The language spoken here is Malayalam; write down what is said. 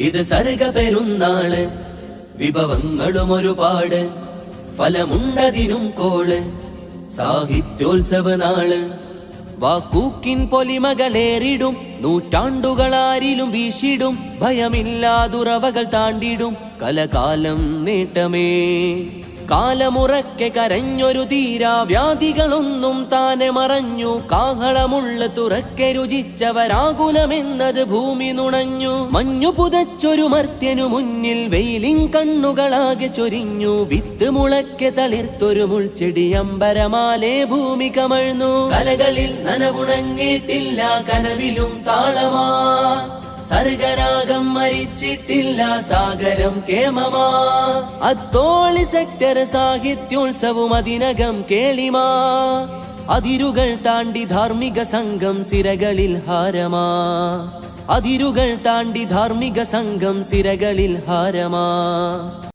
ഇത് സർഗ പെരുന്നാള്, വിഭവങ്ങളും ഒരുപാട്, ഫലമുണ്ടതിനും കോള്. സാഹിത്യോത്സവ നാള്, വാക്കൂക്കിൻ പൊലിമകളേറിടും, നൂറ്റാണ്ടുകളാരിലും വീശിടും, ഭയമില്ലാതുറവകൾ താണ്ടിടും, കലകാലം നേട്ടമേ. കാലമുറക്കെ കരഞ്ഞൊരു തീരാ വ്യാധികളൊന്നും താനെ മറഞ്ഞു, കാഹളമുള്ള തുറക്കെ രുചിച്ചവരാകുലമെന്നത് ഭൂമി നുണഞ്ഞു. മഞ്ഞു പുതച്ചൊരു മർത്യനു മുന്നിൽ വെയിലിൻ കണ്ണുകളാകെ ചൊരിഞ്ഞു, വിത്ത് മുളക്കെ തളിർത്തൊരു മുൾച്ചെടി അമ്പരമാലെ ഭൂമി കമഴ്ന്നു. കലകളിൽ നനവുണങ്ങിയിട്ടില്ല, കനവിലും താളമാ, സർഗരാഗം മരിച്ചിട്ടില്ല, സാഗരം കേമമാ. അത്തോളി സെക്ടർ സാഹിത്യോത്സവം അതിനകം കേളിമാ, അതിരുകൾ താണ്ടി ധാർമ്മിക സംഘം സിരകളിൽ ഹാരമാ. അതിരുകൾ താണ്ടി ധാർമ്മിക സംഘം സിരകളിൽ ഹാരമാ.